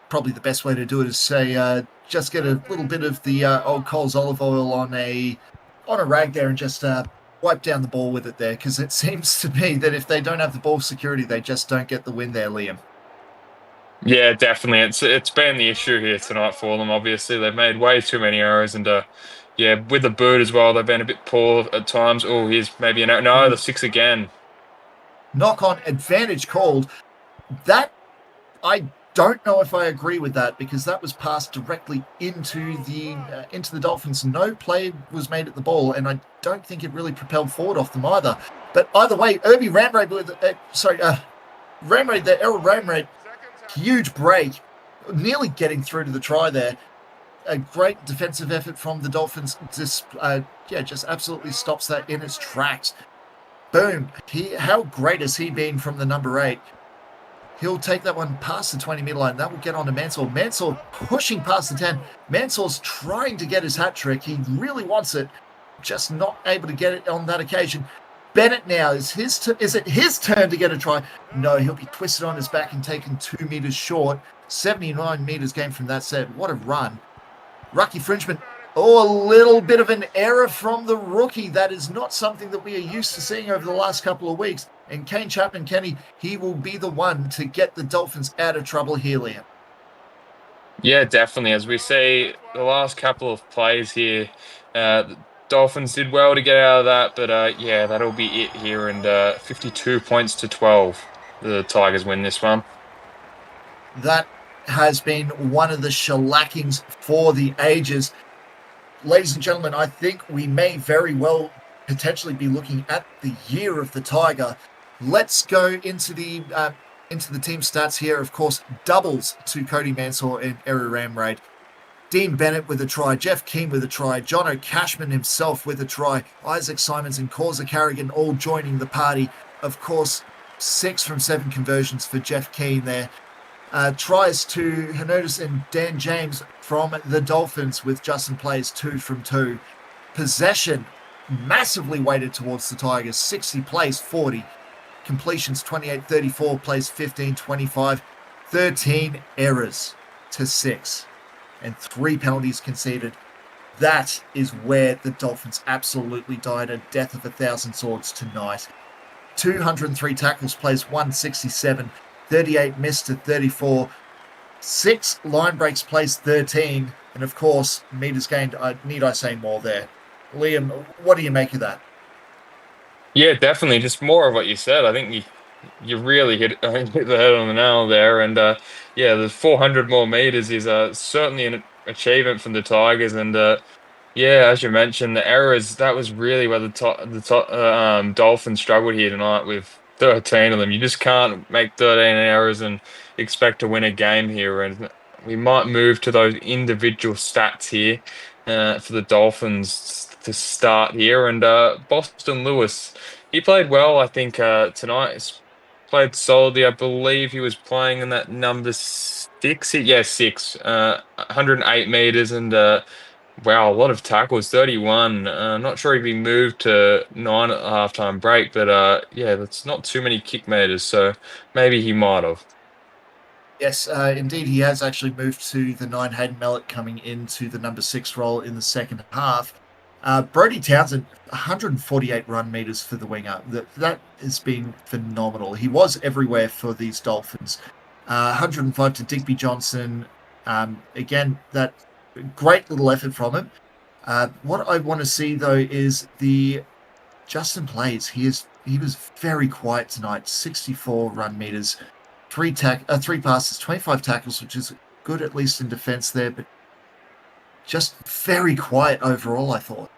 probably the best way to do it is say just get a little bit of the old Coles olive oil on a rag there and just wipe down the ball with it there, because it seems to me that if they don't have the ball security, they just don't get the win there, Liam. Yeah, definitely. It's been the issue here tonight for them. Obviously, they've made way too many errors, and with the boot as well, they've been a bit poor at times. Oh, here's maybe an error. No, the 6 again. Knock on advantage called. That I don't know if I agree with that, because that was passed directly into the Dolphins. No play was made at the ball, and I don't think it really propelled forward off them either. But either way, Errol Ramrade, huge break, nearly getting through to the try there. A great defensive effort from the Dolphins. Just absolutely stops that in its tracks. Boom. How great has he been from the number 8? He'll take that one past the 20-meter line. That will get on to Mansour. Mansour pushing past the 10. Mansour's trying to get his hat trick. He really wants it, just not able to get it on that occasion. Bennett now, is it his turn to get a try? No, he'll be twisted on his back and taken 2 meters short. 79 meters gained from that set. What a run. Ruck infringement. Oh, a little bit of an error from the rookie. That is not something that we are used to seeing over the last couple of weeks. And Kane Chapman, Kenny, he will be the one to get the Dolphins out of trouble here, Liam. Yeah, definitely. As we see, the last couple of plays here, the Dolphins did well to get out of that, but yeah, that'll be it here. And 52 points to 12. The Tigers win this one. That has been one of the shellackings for the ages. Ladies and gentlemen, I think we may very well potentially be looking at the year of the Tiger. Let's go into the team stats here. Of course, doubles to Cody Mansour and Errol Ramrade. Dean Bennett with a try, Jeff Keane with a try, Jono Cashman himself with a try, Isaac Simons and Causa Carrigan all joining the party. Of course, 6 from 7 conversions for Jeff Keane there. Tries to Hernandez and Dan James from the Dolphins, with Justin plays 2 from 2. Possession massively weighted towards the Tigers. 60 plays 40. Completions 28-34, plays 15-25. 13 errors to 6. And 3 penalties conceded. That is where the Dolphins absolutely died a death of 1,000 swords tonight. 203 tackles, plays 167. 38 missed to 34. 6 line breaks, plays 13. And of course, meters gained. Need I say more there? Liam, what do you make of that? Yeah, definitely. Just more of what you said. I think you really hit the head on the nail there. And yeah, the 400 more meters is certainly an achievement from the Tigers. And yeah, as you mentioned, the errors, that was really where the Dolphins struggled here tonight with 13 of them. You just can't make 13 errors and expect to win a game here. And we might move to those individual stats here for the Dolphins to start here. And Boston Lewis, he played well, I think, tonight. He's played solidly. I believe he was playing in that number 6. Yeah, 6. 108 meters and wow, a lot of tackles, 31. Not sure if he moved to 9 at the halftime break, but yeah, that's not too many kick meters, so maybe he might have. Yes, indeed, he has actually moved to the 9. Hayden Mellett coming into the number 6 role in the second half. Brodie Townsend, 148 run meters for the winger. That has been phenomenal. He was everywhere for these Dolphins. 105 to Digby Johnson. Again, that great little effort from him. What I want to see, though, is the Justin plays. He was very quiet tonight. 64 run meters, 3 passes, 25 tackles, which is good, at least in defense there, but just very quiet overall, I thought.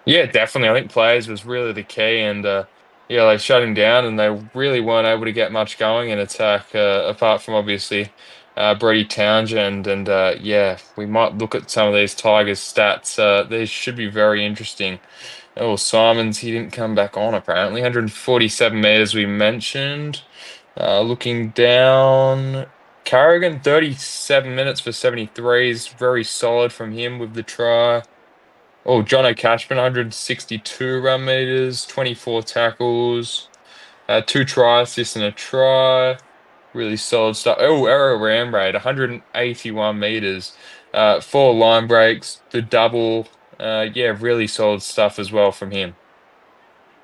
Yeah, definitely. I think players was really the key, and yeah, they shut him down, and they really weren't able to get much going in attack, apart from obviously Brodie Townsend. And yeah, we might look at some of these Tigers stats. These should be very interesting. Oh, Simons, he didn't come back on apparently. 147 meters we mentioned. Looking down, Carrigan, 37 minutes for 73s. Very solid from him with the try. Oh, Jono Cashman, 162 run meters, 24 tackles, 2 try assists and a try. Really solid stuff. Oh, Errol Ramrade, 181 meters, 4 line breaks, the double. Yeah, really solid stuff as well from him.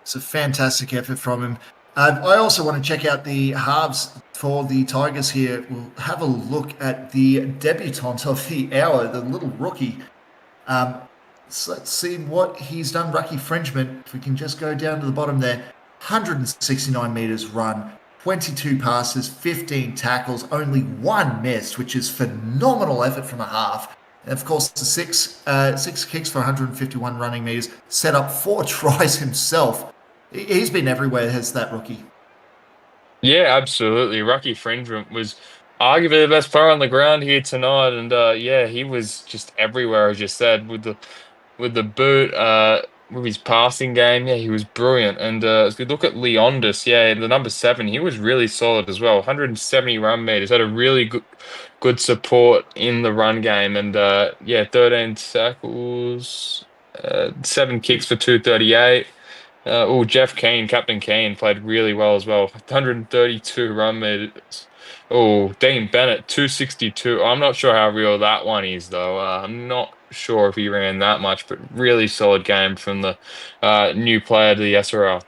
It's a fantastic effort from him. I also want to check out the halves for the Tigers here. We'll have a look at the debutant of the hour, the little rookie. So let's see what he's done. Rucky Frenchman, if we can just go down to the bottom there. 169 meters run, 22 passes, 15 tackles, only 1 missed, which is phenomenal effort from a half. And of course, the six kicks for 151 running meters, set up 4 tries himself. He's been everywhere, has that rookie. Yeah, absolutely. Rocky Fringent was arguably the best player on the ground here tonight, and yeah, he was just everywhere, as you said, with the boot, with his passing game. Yeah, he was brilliant. And as we look at Leondis, yeah, the number 7, he was really solid as well. 170 run meters, had a really good support in the run game, and yeah, 13 tackles, 7 kicks for 238. Oh, Jeff Keane, Captain Keane, played really well as well. 132 run meters. Oh, Dean Bennett, 262. I'm not sure how real that one is, though. I'm not sure if he ran that much, but really solid game from the new player to the SRL.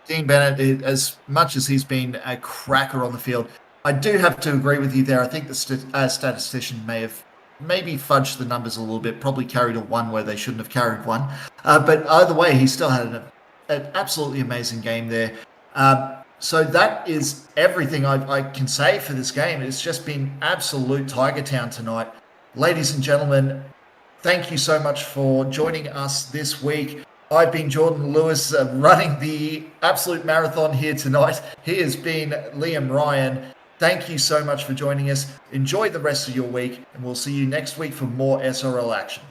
Dean Bennett, as much as he's been a cracker on the field, I do have to agree with you there. I think the statistician may have maybe fudged the numbers a little bit, probably carried a 1 where they shouldn't have carried 1. But either way, he still had an absolutely amazing game there. So that is everything I can say for this game. It's just been absolute Tiger Town tonight. Ladies and gentlemen, thank you so much for joining us this week. I've been Jordan Lewis, running the absolute marathon here tonight. He has been Liam Ryan. Thank you so much for joining us. Enjoy the rest of your week, and we'll see you next week for more SRL action.